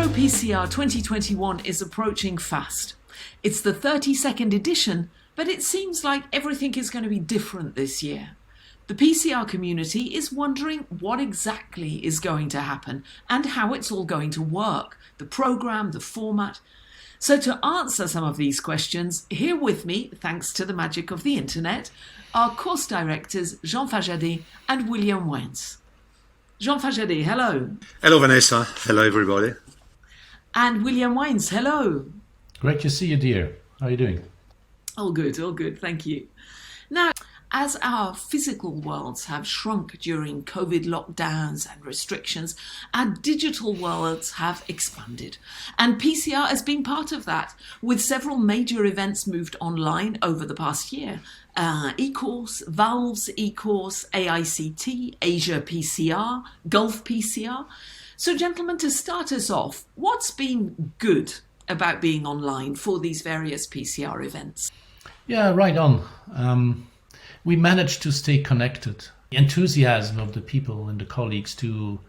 EuroPCR 2021 is approaching fast. It's the 32nd edition, but it seems like everything is going to be different this year. The PCR community is wondering what exactly is going to happen and how it's all going to work, the program, the format. So to answer some of these questions, here with me, thanks to the magic of the internet, are course directors Jean Fajadet and William Wentz. Jean Fajadet, hello. Hello, Vanessa. Hello, everybody. And William Wentz, hello. Great to see you, dear. How are you doing? All good, thank you. Now, as our physical worlds have shrunk during COVID lockdowns and restrictions, our digital worlds have expanded. And PCR has been part of that, with several major events moved online over the past year. eCourse, Valve's eCourse, AICT, Asia PCR, Gulf PCR. So gentlemen, to start us off, what's been good about being online for these various PCR events? Yeah, right on. We managed to stay connected. The enthusiasm of the people and the colleagues to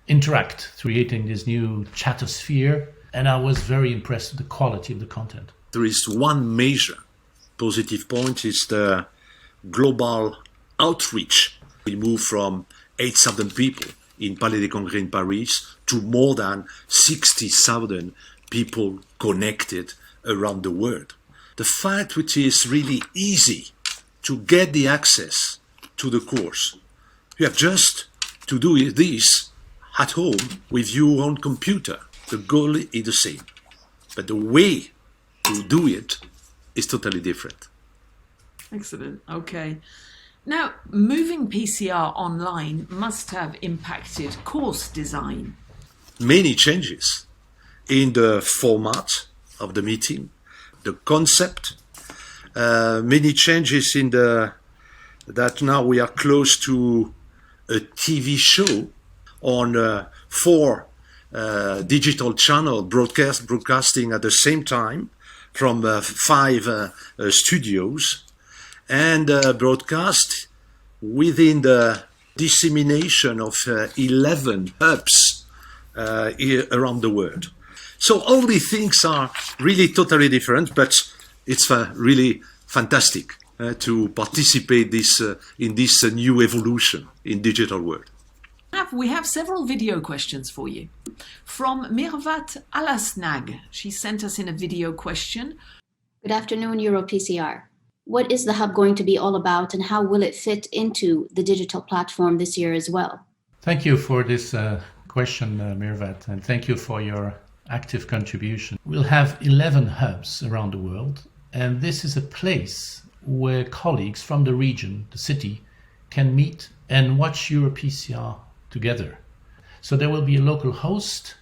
interact, creating this new chatosphere. And I was very impressed with the quality of the content. There is one major positive point, is the global outreach. We moved from 8,000 people in Palais des Congrès in Paris to more than 60,000 people connected around the world. The fact which is really easy to get the access to the course. You have just to do this at home with your own computer. The goal is the same, but the way to do it is totally different. Excellent. Okay. Now, moving PCR online must have impacted course design. Many changes in the format of the meeting, the concept, many changes in that now we are close to a TV show on 4 digital channels broadcasting at the same time from 5 studios, and broadcast within the dissemination of 11 hubs around the world. So all these things are really totally different, but it's really fantastic to participate in this new evolution in digital world. We have several video questions for you. From Mirvat Alasnag, she sent us in a video question. Good afternoon, EuroPCR. What is the hub going to be all about, and how will it fit into the digital platform this year as well? Thank you for this question, Mirvat, and thank you for your active contribution. We'll have 11 hubs around the world, and this is a place where colleagues from the region, the city, can meet and watch EuroPCR together. So there will be a local host,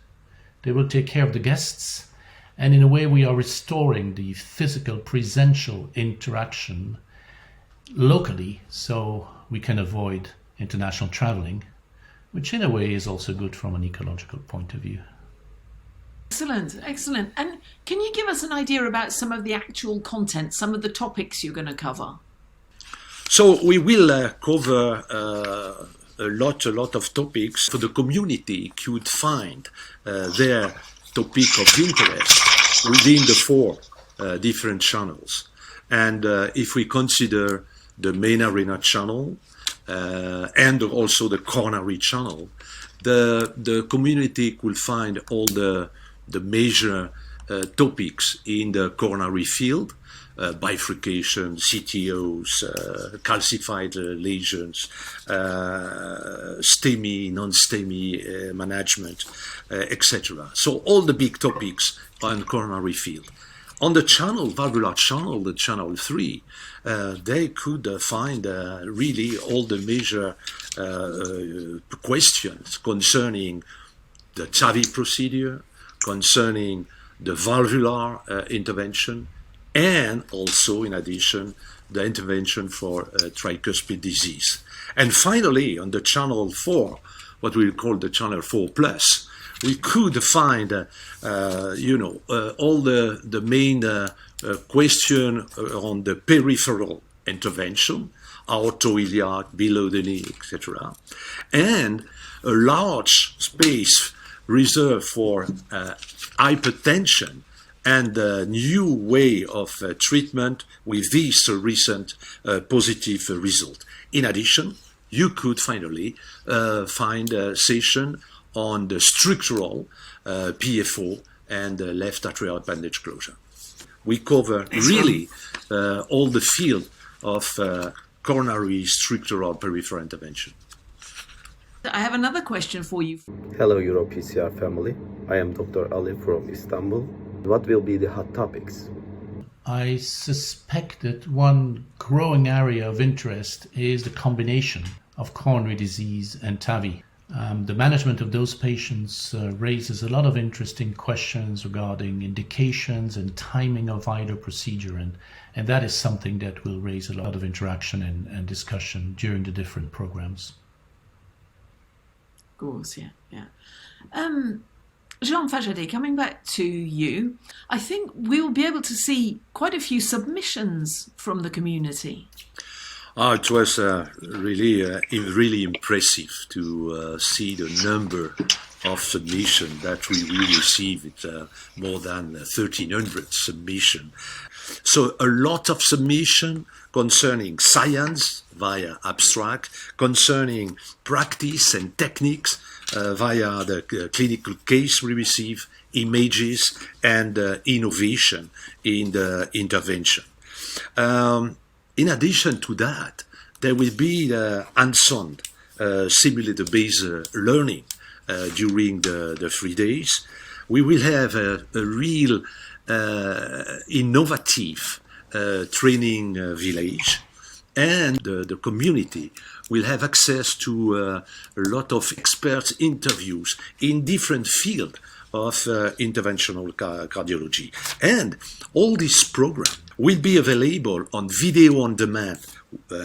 they will take care of the guests, and in a way we are restoring the physical presential interaction locally so we can avoid international traveling, which in a way is also good from an ecological point of view. Excellent. And can you give us an idea about some of the actual content, some of the topics you're going to cover? So we will cover a lot of topics. For the community could find their topic of interest within the 4 different channels. And if we consider the main arena channel and also the coronary channel, the community could find all the major topics in the coronary field, bifurcation, CTOs, calcified lesions, STEMI, non-STEMI management, etc. So all the big topics on coronary field. On the channel, valvular channel, the channel 3, they could find really all the major questions concerning the TAVI procedure, concerning the valvular intervention, and also, in addition, the intervention for tricuspid disease. And finally, on the channel 4, what we call the channel 4 plus, we could find, all the main question on the peripheral intervention, aortoiliac, below the knee, etc., and a large space reserved for hypertension and a new way of treatment with this recent positive result. In addition, you could finally find a session on the structural PFO and left atrial appendage closure. We cover really all the field of coronary structural peripheral intervention. I have another question for you. Hello EuroPCR family, I am Dr. Ali from Istanbul. What will be the hot topics? I suspect that one growing area of interest is the combination of coronary disease and TAVI. The management of those patients raises a lot of interesting questions regarding indications and timing of either procedure, and that is something that will raise a lot of interaction and discussion during the different programs. Of course, yeah. Jean Fajade, coming back to you, I think we'll be able to see quite a few submissions from the community. It was really impressive to see the number of submissions that we received, more than 1,300 submissions. So a lot of submission concerning science via abstract, concerning practice and techniques via the clinical case we receive, images, and innovation in the intervention. In addition to that, there will be the hands-on simulator-based learning during the 3 days. We will have a real innovative training village, and the community will have access to a lot of experts interviews in different fields of interventional cardiology. And all this program will be available on video on demand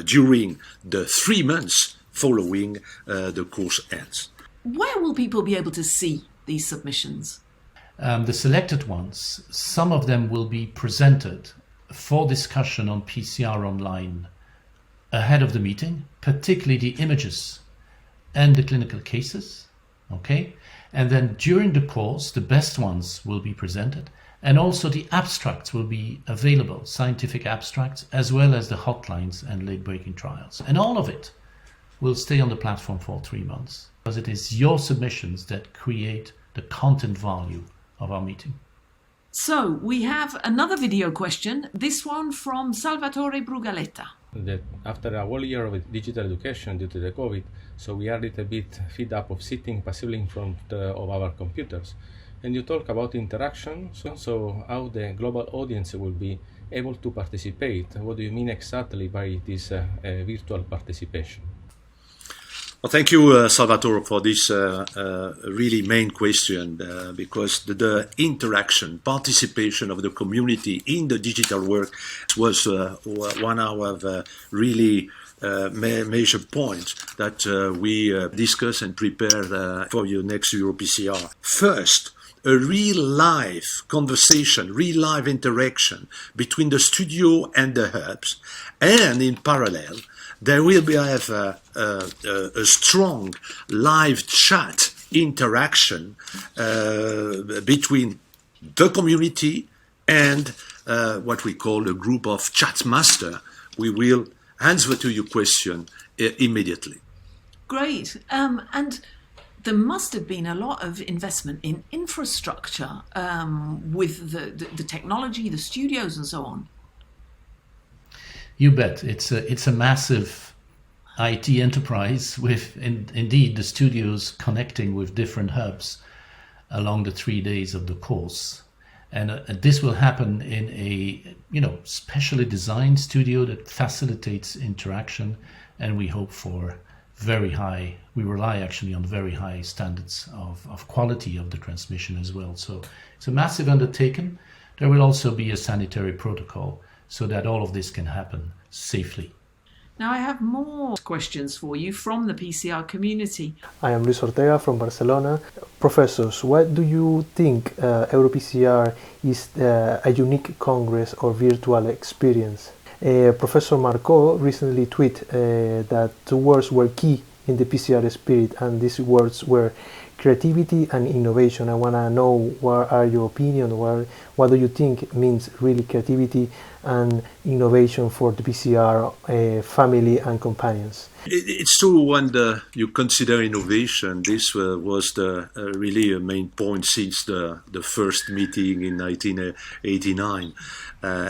during the 3 months following the course ends. Where will people be able to see these submissions? The selected ones, some of them will be presented for discussion on PCR Online ahead of the meeting, particularly the images and the clinical cases, okay? And then during the course, the best ones will be presented, and also the abstracts will be available, scientific abstracts, as well as the hotlines and late-breaking trials. And all of it will stay on the platform for 3 months, because it is your submissions that create the content value of our meeting. So we have another video question, this one from Salvatore Brugaletta. That after a whole year of digital education due to the COVID, so we are a little bit fed up of sitting passively in front of our computers. And you talk about interaction, so how the global audience will be able to participate. What do you mean exactly by this virtual participation? Well, thank you, Salvatore, for this really main question, because the interaction, participation of the community in the digital work was one of really major points that we discuss and prepare for your next EuroPCR. First, a real live conversation, real live interaction between the studio and the hubs, and in parallel, there will be a strong live chat interaction between the community and what we call a group of chat master. We will answer to your question immediately. Great. And there must have been a lot of investment in infrastructure with the technology, the studios and so on. You bet. It's a massive IT enterprise with indeed the studios connecting with different hubs along the 3 days of the course. And this will happen in a specially designed studio that facilitates interaction, and we hope for we rely actually on very high standards of quality of the transmission as well. So it's a massive undertaking. There will also be a sanitary protocol so that all of this can happen safely. Now I have more questions for you from the PCR community. I am Luis Ortega from Barcelona. Professors, what do you think EuroPCR is a unique congress or virtual experience? Professor Marco recently tweeted that 2 words were key in the PCR spirit, and these words were creativity and innovation. I want to know what are your opinion, what do you think means really creativity and innovation for the PCR family and companions? It's true when you consider innovation. This was really a main point since the first meeting in 1989.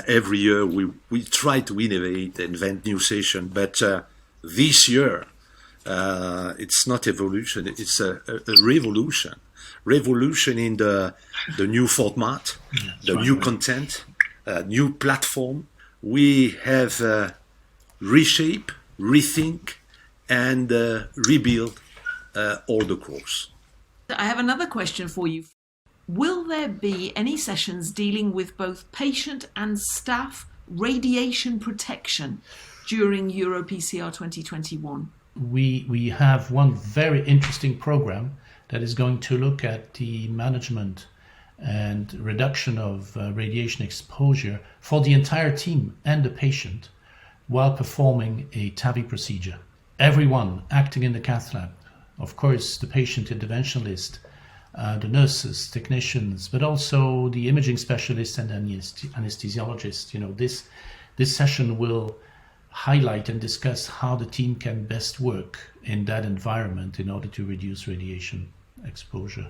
Every year we try to innovate, invent new sessions, but this year it's not evolution, it's a revolution. Revolution in the new format, new content, new platform. We have reshape, rethink, and rebuild all the course. I have another question for you. Will there be any sessions dealing with both patient and staff radiation protection during EuroPCR 2021? We have one very interesting program that is going to look at the management and reduction of radiation exposure for the entire team and the patient while performing a TAVI procedure. Everyone acting in the cath lab, of course the patient interventionalist, the nurses, technicians, but also the imaging specialist and anesthesiologist. You know, this session will highlight and discuss how the team can best work in that environment in order to reduce radiation exposure.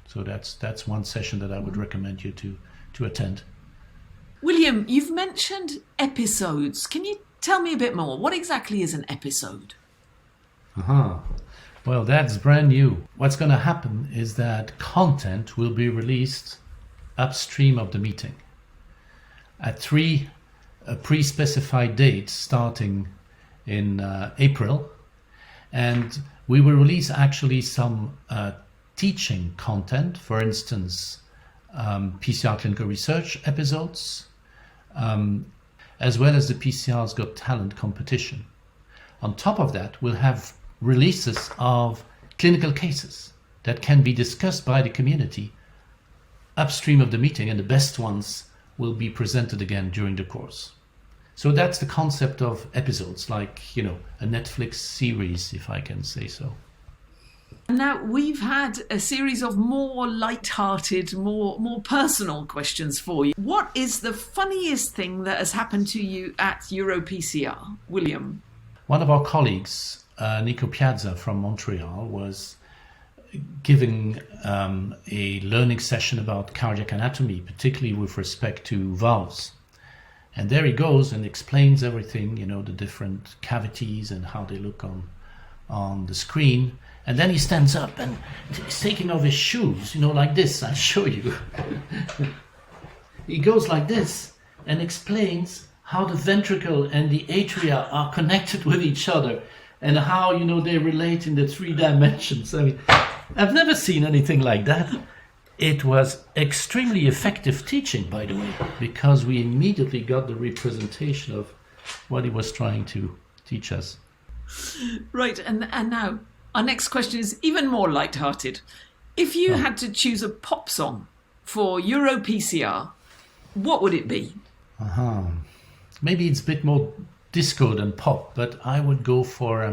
So that's one session that I would recommend you to attend. William, you've mentioned episodes. Can you tell me a bit more? What exactly is an episode? Well, that's brand new. What's going to happen is that content will be released upstream of the meeting at 3 pre-specified dates starting in April, and we will release actually some teaching content, for instance PCR clinical research episodes, as well as the PCR's Got Talent competition. On top of that, we'll have releases of clinical cases that can be discussed by the community upstream of the meeting, and the best ones will be presented again during the course. So that's the concept of episodes, like, you know, a Netflix series, if I can say so. Now, we've had a series of more light-hearted, more personal questions for you. What is the funniest thing that has happened to you at EuroPCR, William? One of our colleagues, Nico Piazza from Montreal, was giving a learning session about cardiac anatomy, particularly with respect to valves. And there he goes and explains everything, you know, the different cavities and how they look on the screen. And then he stands up and he's taking off his shoes, you know, like this. I'll show you. He goes like this and explains how the ventricle and the atria are connected with each other and how, you know, they relate in the 3 dimensions. I mean, I've never seen anything like that. It was extremely effective teaching, by the way, because we immediately got the representation of what he was trying to teach us. Right, and now our next question is even more light-hearted. If you had to choose a pop song for EuroPCR, what would it be? Maybe it's a bit more disco than pop, but I would go for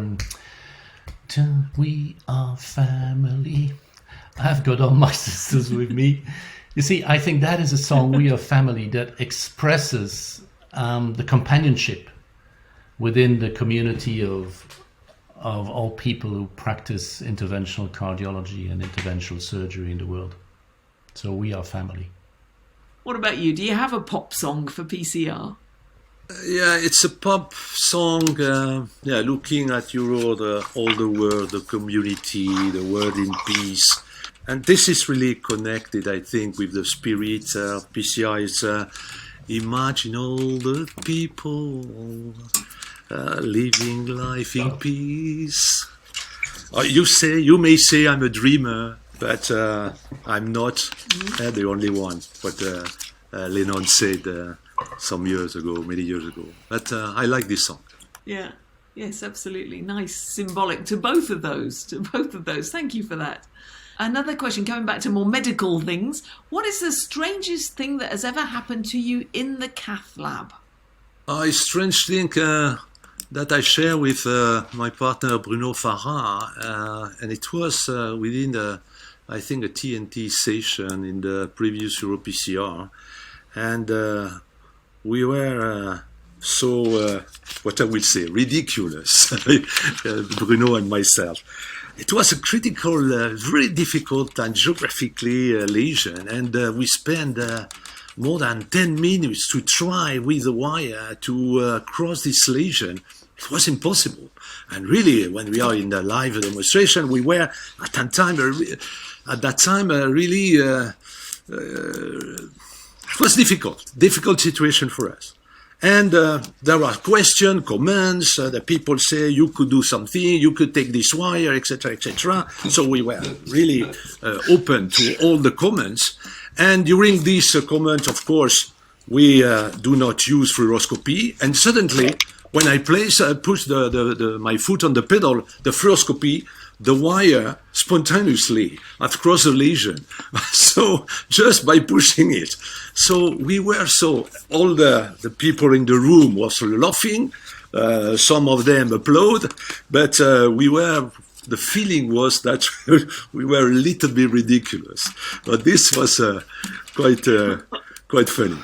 We Are Family. I've got all my sisters with me. You see, I think that is a song, We Are Family, that expresses the companionship within the community of all people who practice interventional cardiology and interventional surgery in the world. So We Are Family. What about you? Do you have a pop song for PCR? Yeah, it's a pop song, looking at all the world, the community, the world in peace. And this is really connected, I think, with the spirit. PCI is imagine all the people living life in peace. You may say I'm a dreamer, but I'm not the only one. What Lennon said many years ago. But I like this song. Yeah, yes, absolutely. Nice, symbolic to both of those. Thank you for that. Another question, coming back to more medical things. What is the strangest thing that has ever happened to you in the cath lab? A strange thing that I share with my partner Bruno Farah, and it was within I think, a TNT session in the previous EuroPCR, and we were what I will say, ridiculous, Bruno and myself. It was a critical, very difficult and geographically lesion, and we spent more than 10 minutes to try with the wire to cross this lesion. It was impossible. And really, when we are in the live demonstration, we were at that time really, it was difficult situation for us. And there are questions, comments, the people say you could do something, you could take this wire, etc., etc. So we were really open to all the comments. And during this comment, of course, we do not use fluoroscopy. And suddenly, when I push my foot on the pedal, the fluoroscopy, the wire spontaneously have crossed the lesion. So just by pushing it. So we were all the people in the room was laughing. Some of them applaud, but the feeling was that we were a little bit ridiculous. But this was quite funny.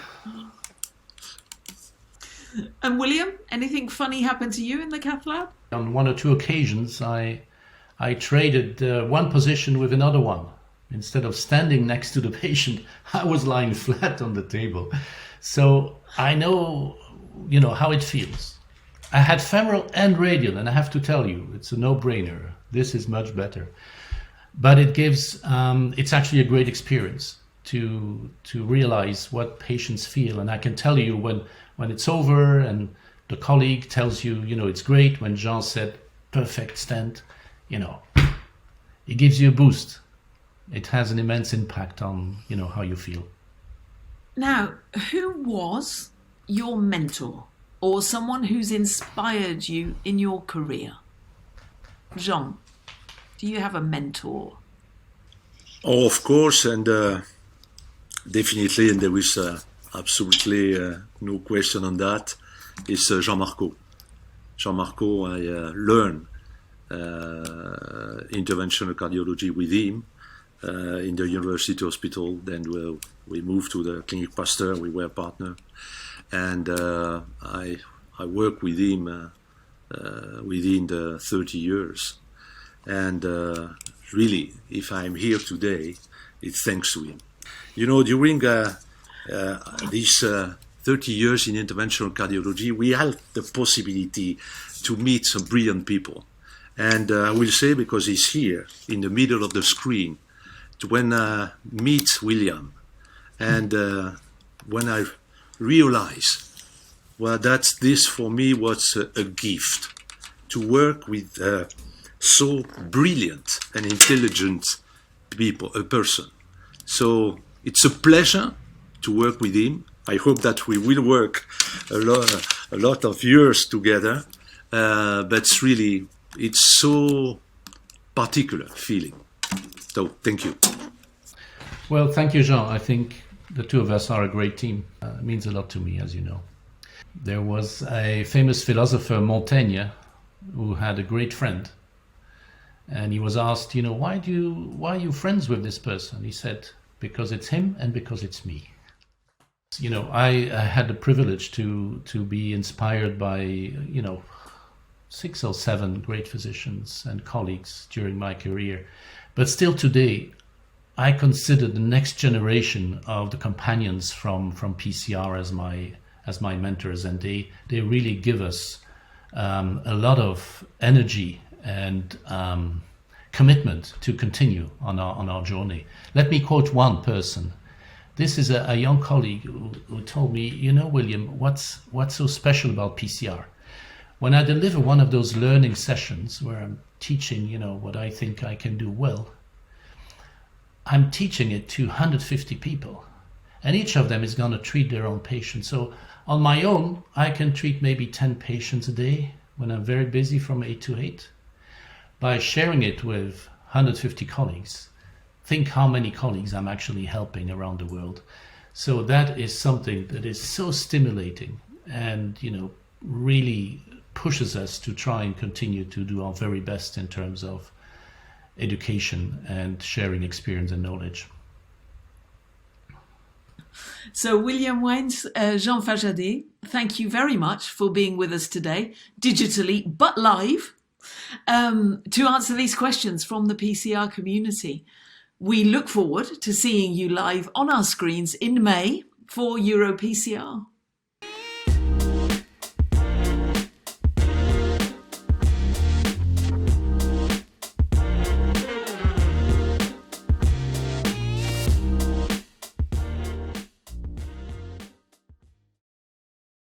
And William, anything funny happened to you in the cath lab? On one or two occasions, I traded one position with another one. Instead of standing next to the patient, I was lying flat on the table. So I know, how it feels. I had femoral and radial, and I have to tell you, it's a no-brainer. This is much better. But it gives, it's actually a great experience to realize what patients feel. And I can tell you when it's over and the colleague tells you, it's great. When Jean said, perfect stent, it gives you a boost. It has an immense impact on, how you feel. Now, who was your mentor or someone who's inspired you in your career? Jean, do you have a mentor? Oh, of course, and definitely, and there is absolutely no question on that, is Jean-Marco. Jean-Marco, I learned interventional cardiology with him in the university hospital. Then we moved to the Clinique Pasteur. We were partner, and I worked with him within the 30 years. And really, if I'm here today, it's thanks to him. During these 30 years in interventional cardiology, we had the possibility to meet some brilliant people. And I will say, because he's here in the middle of the screen, when I meet William, and when I realize, that this for me was a gift to work with so brilliant and intelligent a person. So it's a pleasure to work with him. I hope that we will work a lot of years together, but really, it's so particular feeling. So thank you. Well, thank you, Jean. I think the two of us are a great team. It means a lot to me, as you know. There was a famous philosopher, Montaigne, who had a great friend. And he was asked, why are you friends with this person? He said, because it's him and because it's me. I had the privilege to be inspired by, 6 or 7 great physicians and colleagues during my career. But still today, I consider the next generation of the companions from PCR as my mentors, and they really give us a lot of energy and commitment to continue on our journey. Let me quote one person. This is a young colleague who told me, William, what's so special about PCR? When I deliver one of those learning sessions where I'm teaching, what I think I can do well, I'm teaching it to 150 people, and each of them is going to treat their own patient. So on my own, I can treat maybe 10 patients a day when I'm very busy from 8 to 8. By sharing it with 150 colleagues, think how many colleagues I'm actually helping around the world. So that is something that is so stimulating and, really pushes us to try and continue to do our very best in terms of education and sharing experience and knowledge. So William Waynes, Jean Fajade, thank you very much for being with us today, digitally but live, to answer these questions from the PCR community. We look forward to seeing you live on our screens in May for EuroPCR.